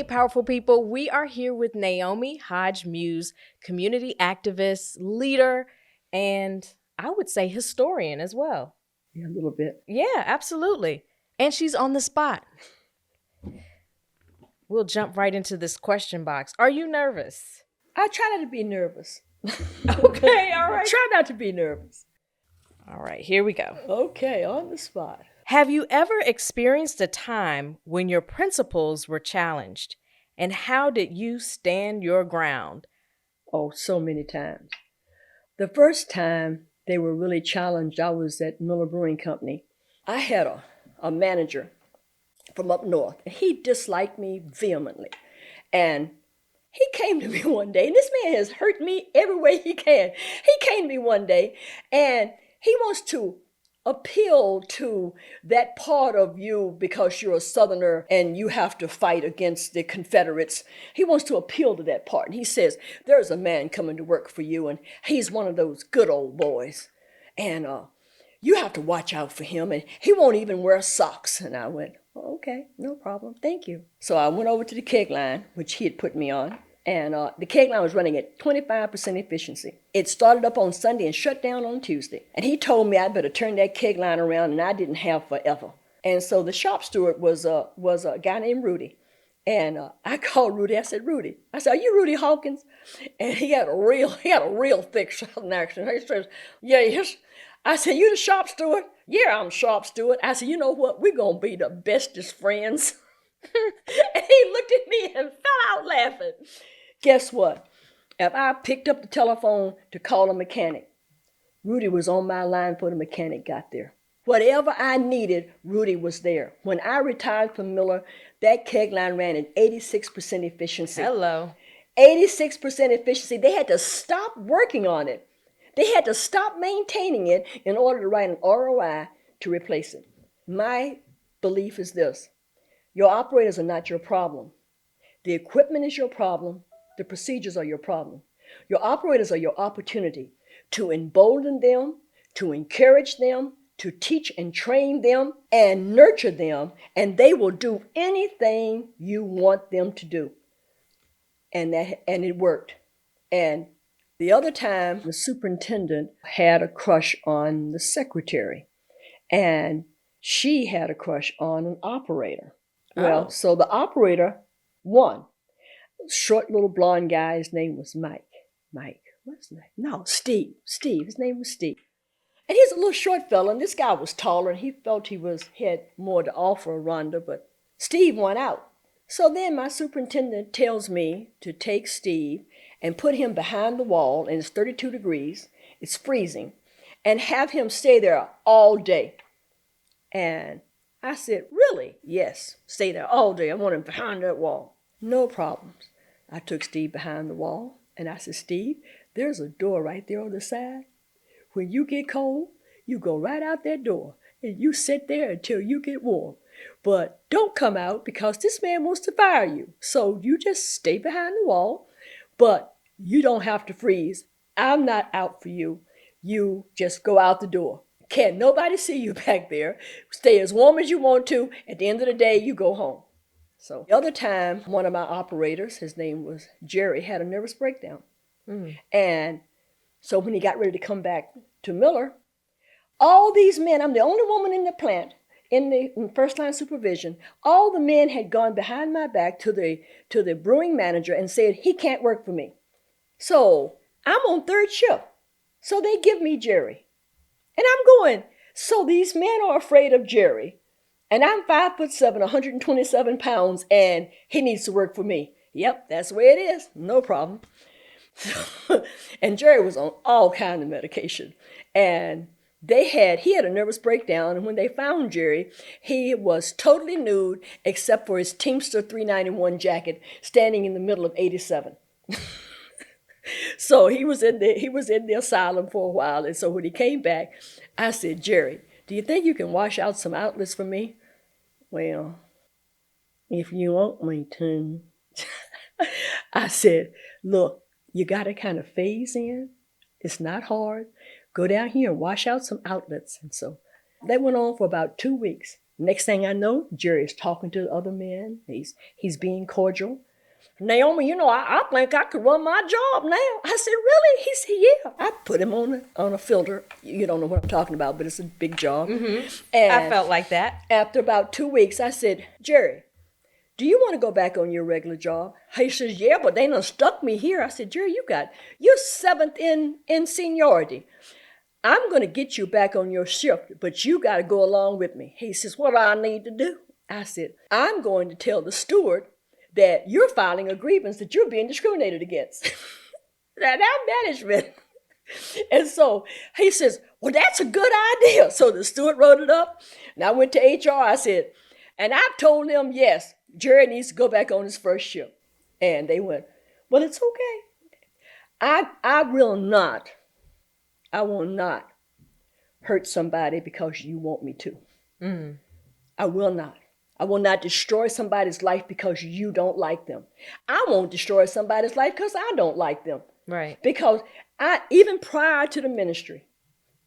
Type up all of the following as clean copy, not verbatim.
powerful people. We are here with Naomi Hodge-Muse, community activist, leader, and I would say historian as well. Yeah, a little bit. Yeah, absolutely. And she's on the spot. We'll jump right into this question box. Are you nervous? I try not to be nervous. Okay, all right. Try not to be nervous. All right, here we go. Okay, on the spot. Have you ever experienced a time when your principles were challenged? And how did you stand your ground? Oh, so many times. The first time they were really challenged, I was at Miller Brewing Company. I had a manager from up north, and he disliked me vehemently. And he came to me one day, and this man has hurt me every way he can. He came to me one day, and he wants to appeal to that part of you because you're a Southerner and you have to fight against the Confederates. He wants to appeal to that part. And he says, there's a man coming to work for you, and he's one of those good old boys. And you have to watch out for him, and he won't even wear socks. And I went, oh, okay, no problem, thank you. So I went over to the keg line, which he had put me on. And the keg line was running at 25% efficiency. It started up on Sunday and shut down on Tuesday. And he told me I better turn that keg line around, and I didn't have forever. And so the shop steward was a guy named Rudy. And I called Rudy. I said, Rudy. I said, are you Rudy Hawkins? And he had a real thick Southern accent. He says, yeah, yes. I said, you the shop steward? Yeah, I'm shop steward. I said, you know what? We're going to be the bestest friends. And he looked at me and fell out laughing. Guess what? If I picked up the telephone to call a mechanic, Rudy was on my line before the mechanic got there. Whatever I needed, Rudy was there. When I retired from Miller, that keg line ran at 86% efficiency. Hello. 86% efficiency. They had to stop working on it. They had to stop maintaining it in order to write an ROI to replace it. My belief is this. Your operators are not your problem. The equipment is your problem. The procedures are your problem. Your operators are your opportunity to embolden them, to encourage them, to teach and train them, and nurture them, and they will do anything you want them to do. And it worked. And the other time, the superintendent had a crush on the secretary, and she had a crush on an operator. Well, so the operator won. Short little blonde guy, his name was Mike. What's his name? No, Steve. His name was Steve. And he's a little short fella, and this guy was taller, and he felt he had more to offer Rhonda, but Steve won out. So then my superintendent tells me to take Steve and put him behind the wall, and it's 32 degrees, it's freezing, and have him stay there all day. And I said, really? Yes, stay there all day. I want him behind that wall. No problems. I took Steve behind the wall, and I said, Steve, there's a door right there on the side. When you get cold, you go right out that door, and you sit there until you get warm. But don't come out because this man wants to fire you. So you just stay behind the wall, but you don't have to freeze. I'm not out for you. You just go out the door. Can't nobody see you back there. Stay as warm as you want to. At the end of the day, you go home. So the other time, one of my operators, his name was Jerry, had a nervous breakdown. And so when he got ready to come back to Miller, all these men, I'm the only woman in the plant, in first line supervision, all the men had gone behind my back to the brewing manager and said, he can't work for me. So I'm on third shift. So they give me Jerry. And I'm going, so these men are afraid of Jerry. And I'm 5'7", 127 pounds, and he needs to work for me. Yep, that's the way it is. No problem. And Jerry was on all kinds of medication. And he had a nervous breakdown. And when they found Jerry, he was totally nude except for his Teamster 391 jacket standing in the middle of 87. So he was in the asylum for a while. And so when he came back, I said, Jerry, do you think you can wash out some outlets for me? Well, if you want me to. I said, look, you got to kind of phase in. It's not hard. Go down here and wash out some outlets. And so that went on for about 2 weeks. Next thing I know, Jerry is talking to the other men. He's being cordial. Naomi, I think I could run my job now. I said, really? He said, yeah. I put him on a filter. You don't know what I'm talking about, but it's a big job. I And felt like that. after about 2 weeks, I said, Jerry, do you want to go back on your regular job? He says, yeah, but they done stuck me here. I said, Jerry, you're seventh in seniority. I'm going to get you back on your shift, but you got to go along with me. He says, what do I need to do? I said, I'm going to tell the steward that you're filing a grievance that you're being discriminated against. That management. And so he says, well, that's a good idea. So the steward wrote it up. And I went to HR. I said, and I've told them, yes, Jerry needs to go back on his first shift. And they went, well, it's okay. I will not hurt somebody because you want me to. I will not. I will not destroy somebody's life because you don't like them. I won't destroy somebody's life because I don't like them. Right. Because even prior to the ministry,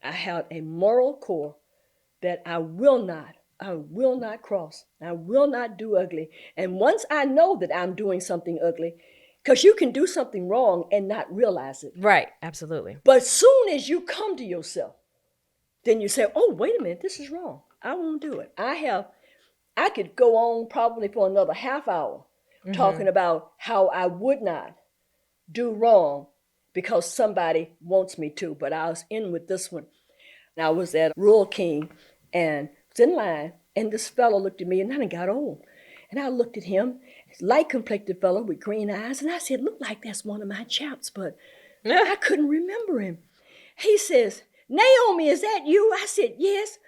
I had a moral core that I will not cross. I will not do ugly. And once I know that I'm doing something ugly, because you can do something wrong and not realize it. Right. Absolutely. But soon as you come to yourself, then you say, oh, wait a minute, this is wrong. I won't do it. I could go on probably for another half hour talking about how I would not do wrong because somebody wants me to. But I was in with this one. And I was at Rural King and was in line, and this fellow looked at me, and I got old. And I looked at him, light-complected fellow with green eyes, and I said, look like that's one of my chaps, but I couldn't remember him. He says, Naomi, is that you? I said, yes.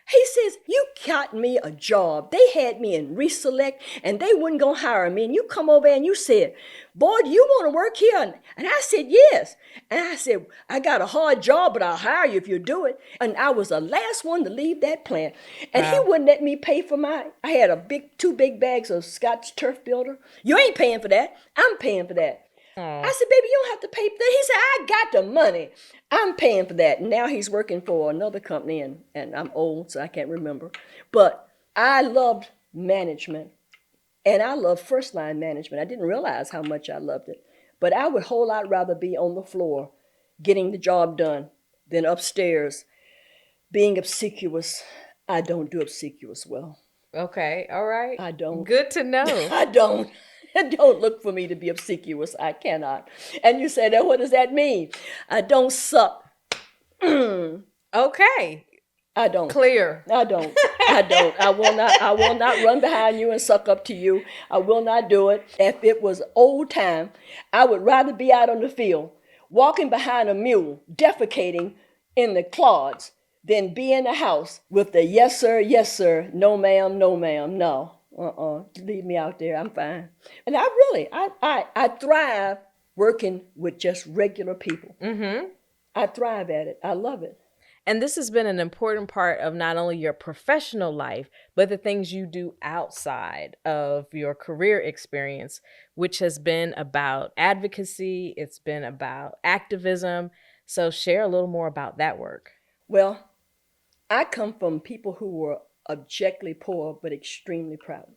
He says, you got me a job. They had me in Reselect, and they wasn't going to hire me. And you come over and you said, boy, do you want to work here? And I said, yes. And I said, I got a hard job, but I'll hire you if you do it. And I was the last one to leave that plant. And he wouldn't let me pay for I had two big bags of Scotch Turf Builder. You ain't paying for that. I'm paying for that. I said, baby, you don't have to pay for that. He said, I got the money. I'm paying for that. And now he's working for another company, and I'm old, so I can't remember. But I loved management, and I loved first-line management. I didn't realize how much I loved it. But I would a whole lot rather be on the floor getting the job done than upstairs being obsequious. I don't do obsequious well. Okay. All right. I don't. Good to know. I don't. Don't look for me to be obsequious. I cannot. And you say, what does that mean? I don't suck. Okay. I don't. Clear. I don't. I will not run behind you and suck up to you. I will not do it. If it was old time, I would rather be out on the field, walking behind a mule, defecating in the clods, than be in the house with the yes, sir, no, ma'am, no. Leave me out there. I'm fine. And I thrive working with just regular people. I thrive at it. I love it. And this has been an important part of not only your professional life, but the things you do outside of your career experience, which has been about advocacy. It's been about activism. So share a little more about that work. Well, I come from people who were abjectly poor, but extremely proud.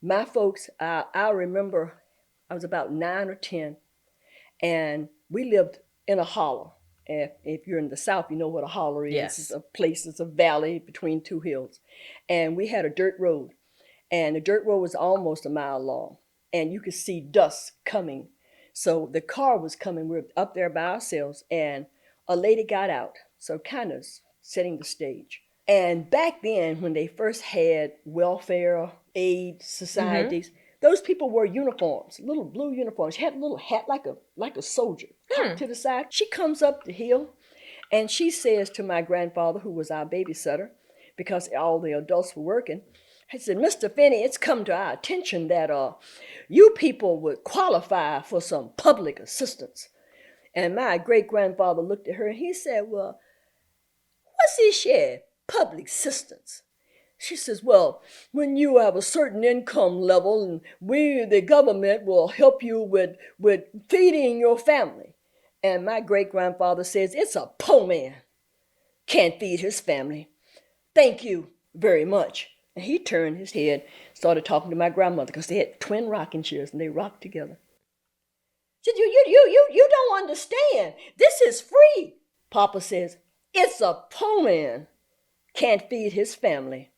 My folks, I remember I was about 9 or 10, and we lived in a holler. If you're in the South, you know what a holler is. Yes. It's a place, it's a valley between two hills. And we had a dirt road, and the dirt road was almost a mile long, and you could see dust coming. So the car was coming. We were up there by ourselves, and a lady got out, so kind of setting the stage. And back then, when they first had welfare aid societies, those people wore uniforms, little blue uniforms. She had a little hat like a soldier, cocked to the side. She comes up the hill, and she says to my grandfather, who was our babysitter, because all the adults were working, I said, Mr. Finney, it's come to our attention that you people would qualify for some public assistance. And my great-grandfather looked at her, and he said, well, what's this here? Public assistance. She says, well, when you have a certain income level, and the government will help you with feeding your family. And my great-grandfather says, it's a poor man can't feed his family. Thank you. very much. And he turned his head, started talking to my grandmother because they had twin rocking chairs and they rocked together. Said, you don't understand. This is free. Papa says, it's a poor man. Can't feed his family.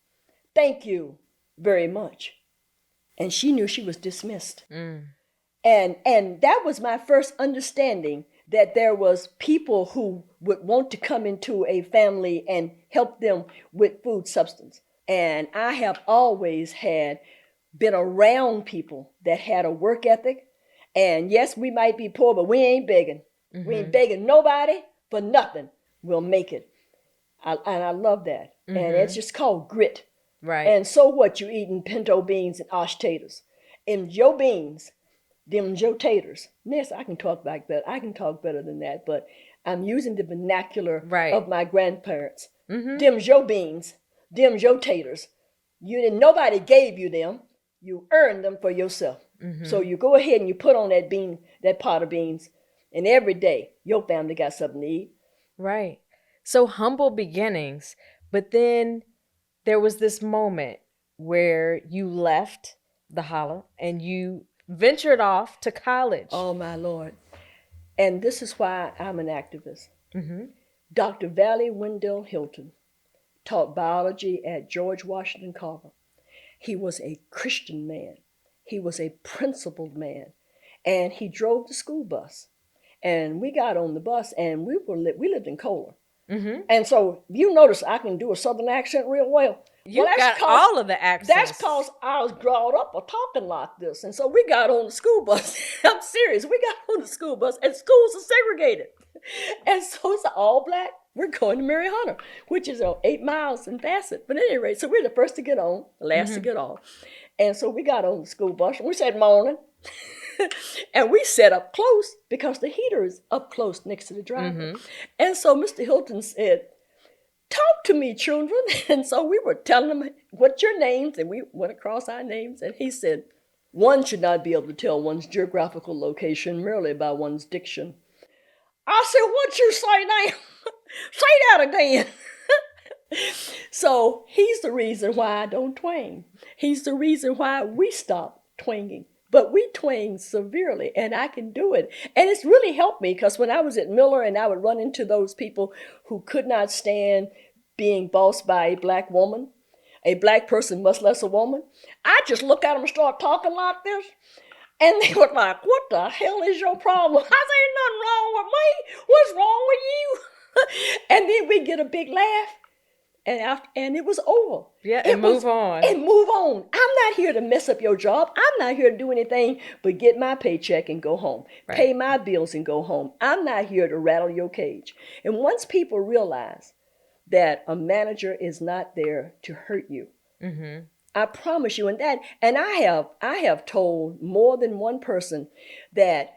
Thank you very much. And she knew she was dismissed. And that was my first understanding that there was people who would want to come into a family and help them with food substance. And I have always been around people that had a work ethic. And yes, we might be poor, but we ain't begging. Mm-hmm. We ain't begging nobody for nothing. We'll make it. And I love that. Mm-hmm. And it's just called grit. Right. And so what? You eating pinto beans and osh taters. And your beans, them Joe taters. Yes, I can talk like that. I can talk better than that, but I'm using the vernacular of my grandparents. Mm-hmm. Them Joe beans, them Joe taters. Nobody gave you them. You earned them for yourself. Mm-hmm. So you go ahead and you put on that pot of beans, and every day your family got something to eat. Right. So humble beginnings, but then there was this moment where you left the holler and you ventured off to college. Oh, my Lord. And this is why I'm an activist. Mm-hmm. Dr. Valley Wendell Hilton taught biology at George Washington Carver. He was a Christian man. He was a principled man. And he drove the school bus. And we got on the bus and we lived in Kohler. Mm-hmm. And so you notice I can do a Southern accent real well. You got all of the accents. That's because I was brought up or talking like this. And so we got on the school bus. I'm serious. We got on the school bus and schools are segregated. And so it's all black. We're going to Mary Hunter, which is 8 miles in Bassett. But at any rate, so we're the first to get on, the last to get off. And so we got on the school bus and we said morning. And we sat up close because the heater is up close next to the driver. Mm-hmm. And so Mr. Hilton said, talk to me, children. And so we were telling them, what's your names? And we went across our names. And he said, one should not be able to tell one's geographical location merely by one's diction. I said, what you say now? Say that again. So he's the reason why I don't twang. He's the reason why we stopped twanging. But we twang severely, and I can do it. And it's really helped me because when I was at Miller and I would run into those people who could not stand being bossed by a black woman, a black person, much less a woman, I just look at them and start talking like this. And they were like, what the hell is your problem? I said, ain't nothing wrong with me. What's wrong with you? And then we get a big laugh. And it was over. Yeah, and move on. And move on. I'm not here to mess up your job. I'm not here to do anything but get my paycheck and go home. Right. Pay my bills and go home. I'm not here to rattle your cage. And once people realize that a manager is not there to hurt you, mm-hmm. I promise you, and I have told more than one person that,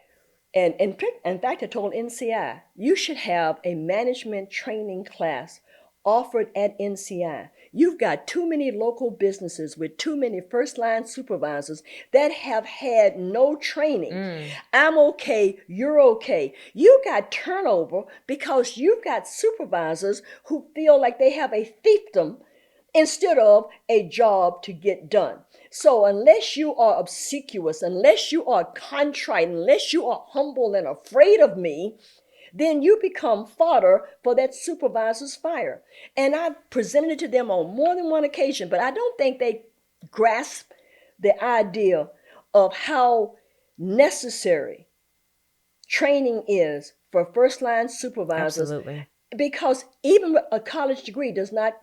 and in fact, I told NCI, you should have a management training class offered at NCI. You've got too many local businesses with too many first-line supervisors that have had no training. I'm okay, you're okay. You got turnover because you've got supervisors who feel like they have a fiefdom instead of a job to get done. So unless you are obsequious, unless you are contrite, unless you are humble and afraid of me, then you become fodder for that supervisor's fire. And I've presented it to them on more than one occasion, but I don't think they grasp the idea of how necessary training is for first-line supervisors. Absolutely. Because even a college degree does not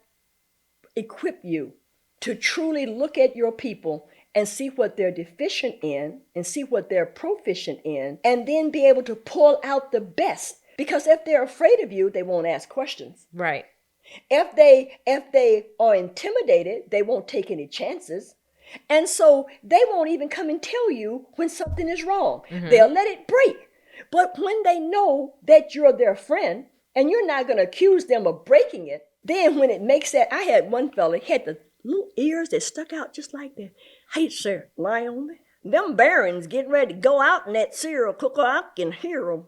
equip you to truly look at your people and see what they're deficient in and see what they're proficient in, and then be able to pull out the best. Because if they're afraid of you, they won't ask questions. Right. If they are intimidated, they won't take any chances. And so they won't even come and tell you when something is wrong. Mm-hmm. They'll let it break. But when they know that you're their friend and you're not going to accuse them of breaking it, then when it makes that, I had one fella, he had the little ears that stuck out just like that. Hey, sir, lie on me. Them barons getting ready to go out in that cereal cooker. I can hear them.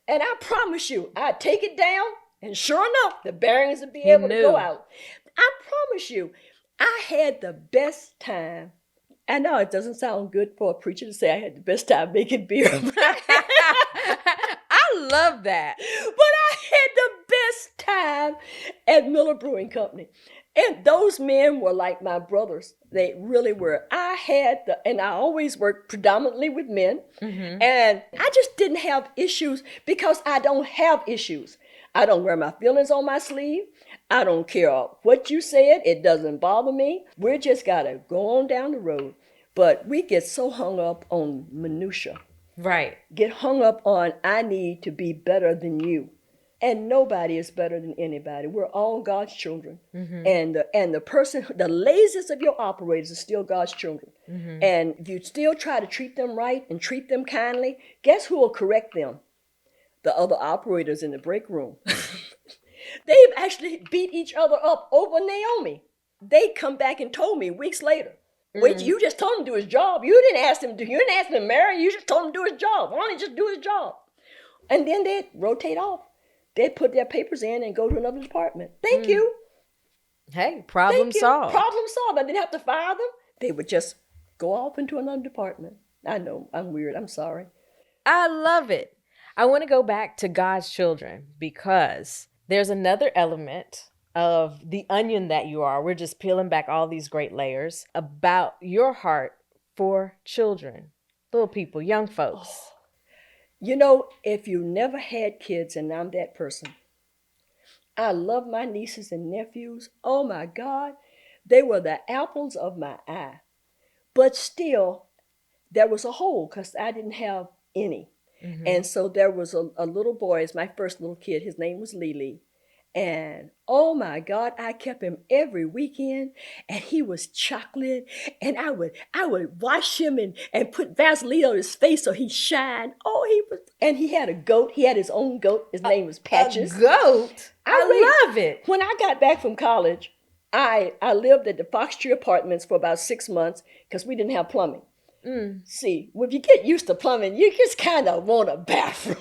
And I promise you, I'd take it down, and sure enough, the barons would be able to go out. I promise you, I had the best time. I know it doesn't sound good for a preacher to say I had the best time making beer, but I love that. I had the best time at Miller Brewing Company. And those men were like my brothers. They really were. And I always worked predominantly with men. And I just didn't have issues because I don't have issues. I don't wear my feelings on my sleeve. I don't care what you said. It doesn't bother me. We just got to go on down the road. But we get so hung up on minutia. Right. Get hung up on, I need to be better than you. And nobody is better than anybody. We're all God's children. And the laziest of your operators is still God's children. And if you still try to treat them right and treat them kindly, guess who will correct them? The other operators in the break room. They've actually beat each other up over Naomi. They come back and told me weeks later. Wait, you just told him to do his job. You didn't ask him to marry. You just told him to do his job. Why don't he just do his job? And then they'd rotate off. They'd put their papers in and go to another department. Thank you. Hey, problem solved. Problem solved. I didn't have to fire them. They would just go off into another department. I know, I'm weird. I'm sorry. I love it. I want to go back to God's children because there's another element of the onion that you are. We're just peeling back all these great layers about your heart for children, little people, young folks. You know, if you never had kids, and I'm that person, I love my nieces and nephews. Oh my God, they were the apples of my eye. But still, there was a hole because I didn't have any. And so there was a little boy, it's my first little kid. His name was Lily. And oh my God, I kept him every weekend, and he was chocolate. And I would wash him and put Vaseline on his face so he shined. And he had a goat. He had his own goat. His name was Patches. A goat? I love it. When I got back from college, I lived at the Fox Tree Apartments for about 6 months because we didn't have plumbing. See, when you get used to plumbing, you just kind of want a bathroom.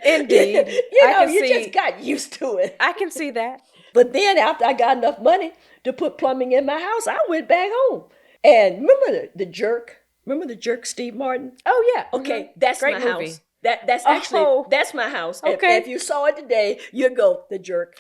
Indeed. You just got used to it. I can see that. But then after I got enough money to put plumbing in my house, I went back home. And remember the jerk? Remember the jerk, Steve Martin? Oh, yeah. Okay, that's Great my movie. house. That's my house. Okay. If you saw it today, you'd go, the jerk.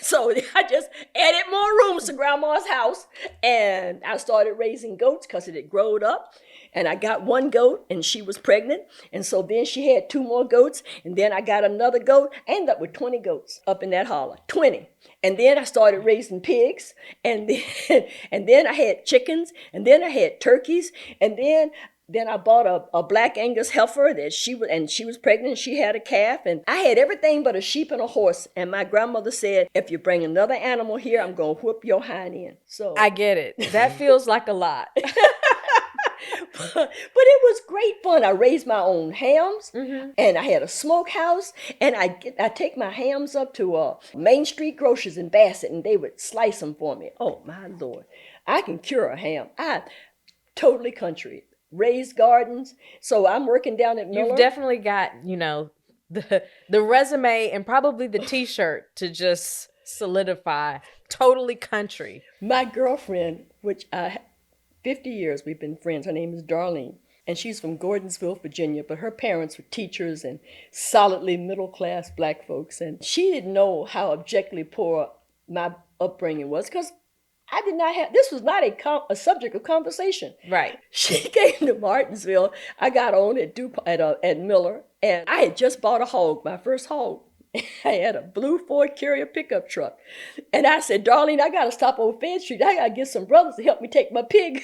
So I just added more rooms to Grandma's house, and I started raising goats because it had grown up. And I got one goat, and she was pregnant. And so then she had 2 more goats, and then I got another goat. I ended up with 20 goats up in that holler, 20. And then I started raising pigs, and then I had chickens, and then I had turkeys, and then I bought a black Angus heifer that she was pregnant, and she had a calf, and I had everything but a sheep and a horse. And my grandmother said, if you bring another animal here, I'm going to whoop your hind end. So I get it. That feels like a lot. But it was great fun. I raised my own hams, and I had a smokehouse, and I take my hams up to Main Street Grocers in Bassett, and they would slice them for me. Oh my Lord, I can cure a ham. I totally country. Raised gardens. So I'm working down at Miller. You've definitely got, the resume and probably the t-shirt to just solidify totally country. My girlfriend, 50 years we've been friends. Her name is Darlene, and she's from Gordonsville, Virginia, but her parents were teachers and solidly middle-class black folks. And she didn't know how objectively poor my upbringing was because I did not have, this was not a subject of conversation. Right. She came to Martinsville. I got on at Miller, and I had just bought a hog, my first hog. I had a blue Ford Carrier pickup truck. And I said, Darlene, I got to stop on Fed Street. I got to get some brothers to help me take my pig.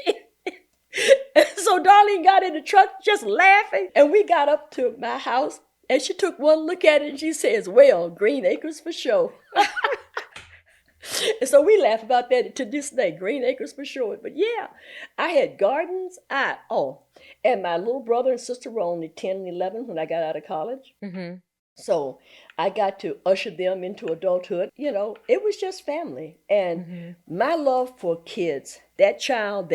And so Darlene got in the truck just laughing. And we got up to my house, and she took one look at it, and she says, well, Green Acres for sure. And so we laugh about that to this day, Green Acres for sure. But yeah, I had gardens. And my little brother and sister were only 10 and 11 when I got out of college. So I got to usher them into adulthood. It was just family. And my love for kids, that child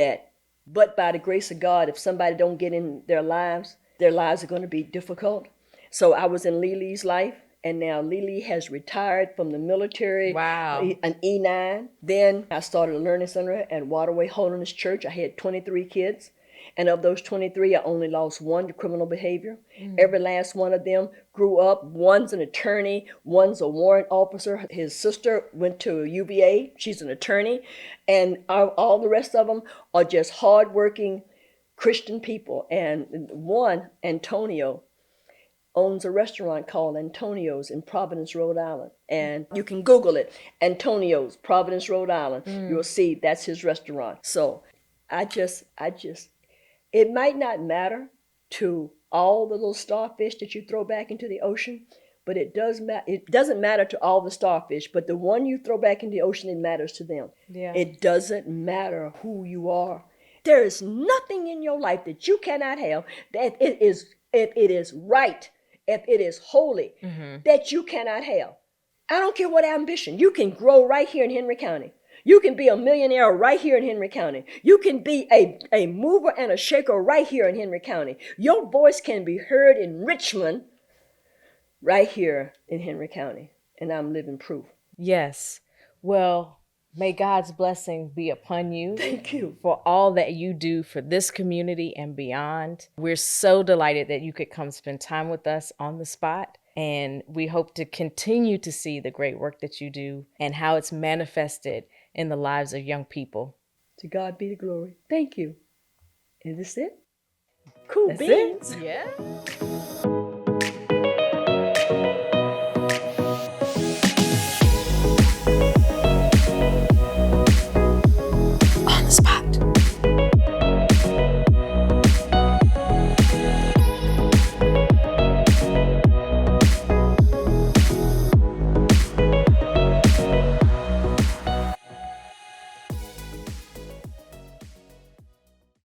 but by the grace of God, if somebody don't get in their lives are going to be difficult. So I was in Lily's life. And now Lily has retired from the military, Wow. an E9. Then I started a learning center at Waterway Holiness Church. I had 23 kids. And of those 23, I only lost one to criminal behavior. Every last one of them grew up. One's an attorney. One's a warrant officer. His sister went to UVA. She's an attorney. And all the rest of them are just hardworking Christian people. And one, Antonio, owns a restaurant called Antonio's in Providence, Rhode Island. And you can Google it, Antonio's, Providence, Rhode Island. You'll see that's his restaurant. So I just, it might not matter to all the little starfish that you throw back into the ocean, but it doesn't matter to all the starfish, but the one you throw back in the ocean, it matters to them. Yeah. It doesn't matter who you are. There is nothing in your life that you cannot have that if it is right, if it is holy, that you cannot have. I don't care what ambition. You can grow right here in Henry County. You can be a millionaire right here in Henry County. You can be a mover and a shaker right here in Henry County. Your voice can be heard in Richmond right here in Henry County. And I'm living proof. Yes. Well, may God's blessing be upon you. Thank you. For all that you do for this community and beyond. We're so delighted that you could come spend time with us on the spot. And we hope to continue to see the great work that you do and how it's manifested in the lives of young people. To God be the glory. Thank you. And this it? Cool That's beans. it. Yeah.